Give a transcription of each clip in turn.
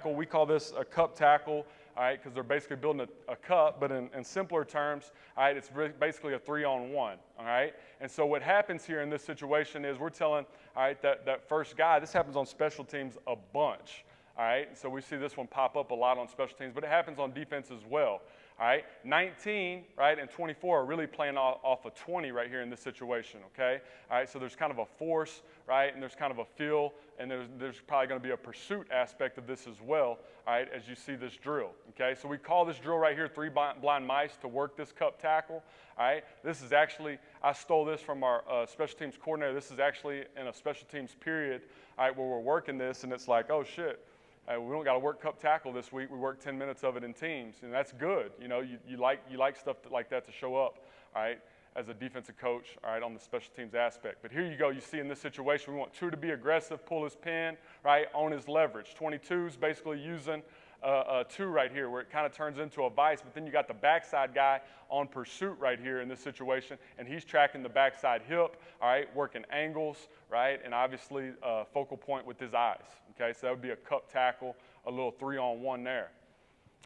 We call this a cup tackle, all right, because they're basically building a cup, but in simpler terms, all right, it's basically a 3-on-1, all right? And so what happens here in this situation is we're telling, all right, that first guy, this happens on special teams a bunch, all right? So we see this one pop up a lot on special teams, but it happens on defense as well, all right? 19, right, and 24 are really playing off of 20 right here in this situation, okay? All right, so there's kind of a force, right, and there's kind of a feel, and there's probably going to be a pursuit aspect of this as well, all right, as you see this drill, okay? So we call this drill right here 3 blind mice to work this cup tackle, all right? This is actually, I stole this from our special teams coordinator. This is actually in a special teams period, all right, where we're working this, and it's like, oh, shit. We don't got to work cup tackle this week. We work 10 minutes of it in teams, and that's good. You know, you like stuff like that to show up, all right, as a defensive coach, all right, on the special teams aspect. But here you go. You see in this situation, we want 2 to be aggressive, pull his pin, right, on his leverage. 22 is basically using a 2 right here where it kind of turns into a vice, but then you got the backside guy on pursuit right here in this situation, and he's tracking the backside hip, all right, working angles, right, and obviously focal point with his eyes, okay? So that would be a cup tackle, a little 3-on-1 there,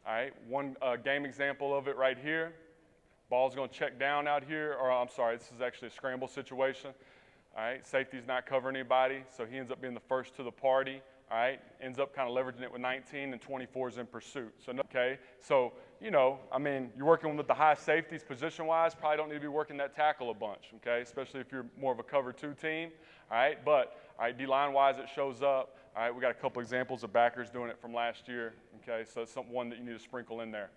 all right? One game example of it right here. Ball's going to check down out here, or I'm sorry, this is actually a scramble situation, all right? Safety's not covering anybody, so he ends up being the first to the party. All right, ends up kind of leveraging it with 19, and 24 is in pursuit. So, okay, so, you know, I mean, you're working with the high safeties position-wise, probably don't need to be working that tackle a bunch, okay, especially if you're more of a cover 2 team, all right, but, all right, D-line-wise, it shows up. All right, we got a couple examples of backers doing it from last year, okay, so it's one that you need to sprinkle in there,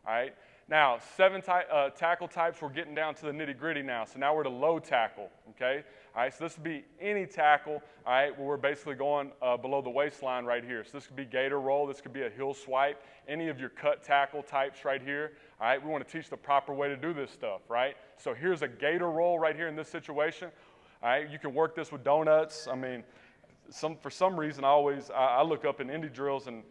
all right. Now, 7 tackle types, we're getting down to the nitty-gritty now. So now we're to low tackle, okay? All right, so this would be any tackle, all right, where we're basically going below the waistline right here. So this could be Gator Roll. This could be a heel swipe, any of your cut tackle types right here. All right, we want to teach the proper way to do this stuff, right? So here's a Gator Roll right here in this situation. All right, you can work this with donuts. I mean, for some reason, I look up in indie drills and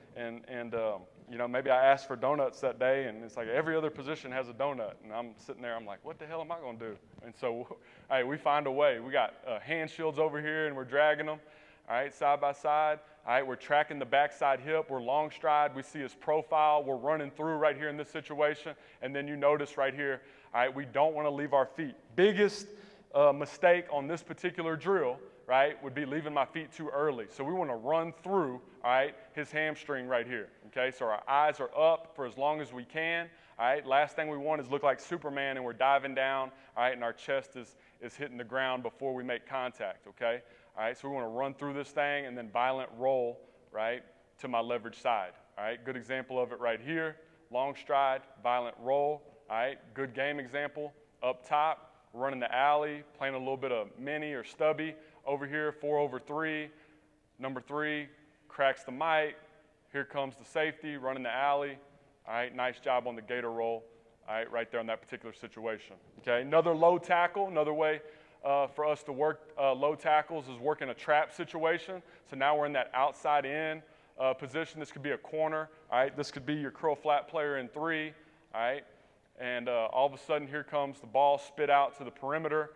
you know, maybe I asked for donuts that day, and it's like every other position has a donut, and I'm sitting there, I'm like, what the hell am I going to do? And so, hey, we find a way. We got hand shields over here, and we're dragging them, all right, side by side. All right, we're tracking the backside hip. We're long stride. We see his profile. We're running through right here in this situation, and then you notice right here, all right, we don't want to leave our feet. Biggest mistake on this particular drill, right, would be leaving my feet too early. So we want to run through, all right, his hamstring right here, okay? So our eyes are up for as long as we can, all right? Last thing we want is look like Superman and we're diving down, all right, and our chest is hitting the ground before we make contact, okay? All right, so we want to run through this thing and then violent roll, right, to my leverage side, all right? Good example of it right here, long stride, violent roll, all right? Good game example up top, running the alley, playing a little bit of mini or stubby. Over here, 4 over 3, number 3, cracks the mic. Here comes the safety, running the alley. All right, nice job on the Gator Roll, all right, right there in that particular situation. Okay, another low tackle, another way for us to work low tackles is working a trap situation. So now we're in that outside in position. This could be a corner, all right. This could be your curl flat player in 3, all right. And all of a sudden, here comes the ball spit out to the perimeter.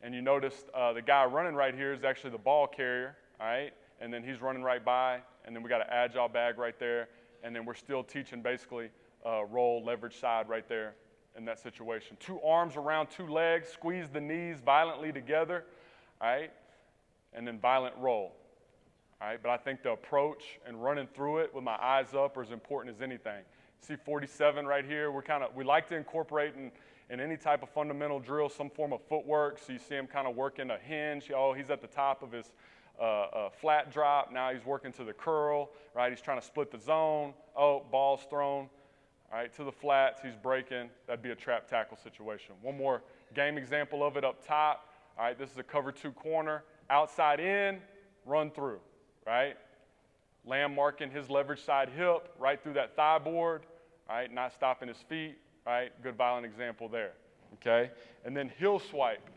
And you notice the guy running right here is actually the ball carrier, all right? And then he's running right by, and then we got an agile bag right there, and then we're still teaching basically roll, leverage side right there in that situation. 2 arms around 2 legs, squeeze the knees violently together, all right? And then violent roll, all right? But I think the approach and running through it with my eyes up are as important as anything. See 47 right here, we like to incorporate in any type of fundamental drill, some form of footwork. So you see him kind of working a hinge. Oh, he's at the top of his flat drop. Now he's working to the curl, right? He's trying to split the zone. Oh, ball's thrown, all right, to the flats. He's breaking. That'd be a trap tackle situation. One more game example of it up top. All right, this is a cover 2 corner. Outside in, run through, right? Lamb marking his leverage side hip right through that thigh board, all right, not stopping his feet. Right, good violent example there, okay? And then heel swipe,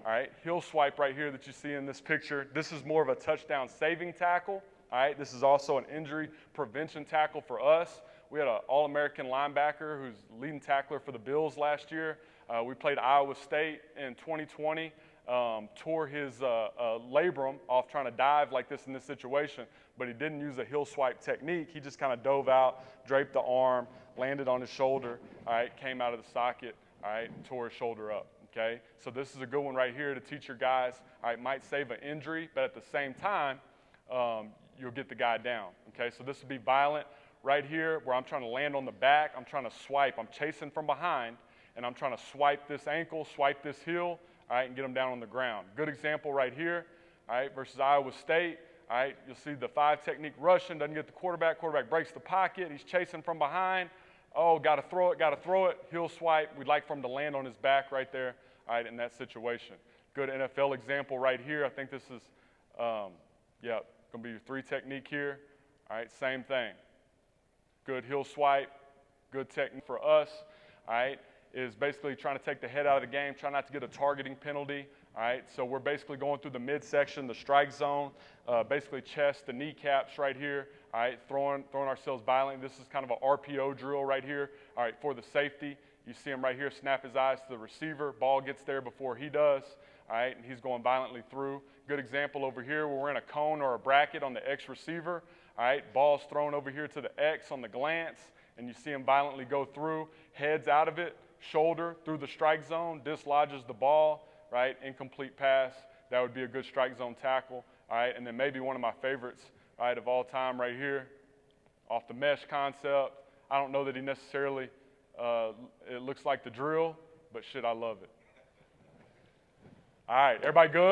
all right? Heel swipe right here that you see in this picture. This is more of a touchdown saving tackle, all right? This is also an injury prevention tackle for us. We had an All-American linebacker who's leading tackler for the Bills last year. We played Iowa State in 2020, tore his labrum off trying to dive like this in this situation, but he didn't use a heel swipe technique. He just kind of dove out, draped the arm, landed on his shoulder, all right, came out of the socket, all right, and tore his shoulder up, okay? So this is a good one right here to teach your guys, all right, might save an injury, but at the same time, you'll get the guy down, okay? So this would be violent right here where I'm trying to land on the back. I'm trying to swipe. I'm chasing from behind, and I'm trying to swipe this ankle, swipe this heel, all right, and get them down on the ground. Good example right here, all right, versus Iowa State. All right, you'll see the 5 technique rushing, doesn't get the quarterback. Quarterback breaks the pocket. He's chasing from behind. Oh, got to throw it. Heel swipe. We'd like for him to land on his back right there, all right, in that situation. Good NFL example right here. I think this is, going to be your 3 technique here. All right, same thing. Good heel swipe, good technique for us, all right, is basically trying to take the head out of the game, try not to get a targeting penalty, all right? So we're basically going through the midsection, the strike zone, basically chest, the kneecaps right here, all right, throwing ourselves violently. This is kind of an RPO drill right here, all right, for the safety. You see him right here, snap his eyes to the receiver, ball gets there before he does, all right, and he's going violently through. Good example over here where we're in a cone or a bracket on the X receiver, all right, ball's thrown over here to the X on the glance, and you see him violently go through, heads out of it, shoulder through the strike zone, dislodges the ball, right, incomplete pass. That would be a good strike zone tackle, all right, and then maybe one of my favorites, all right, of all time right here, off the mesh concept. I don't know that he necessarily, it looks like the drill, but shit, I love it. All right, everybody good?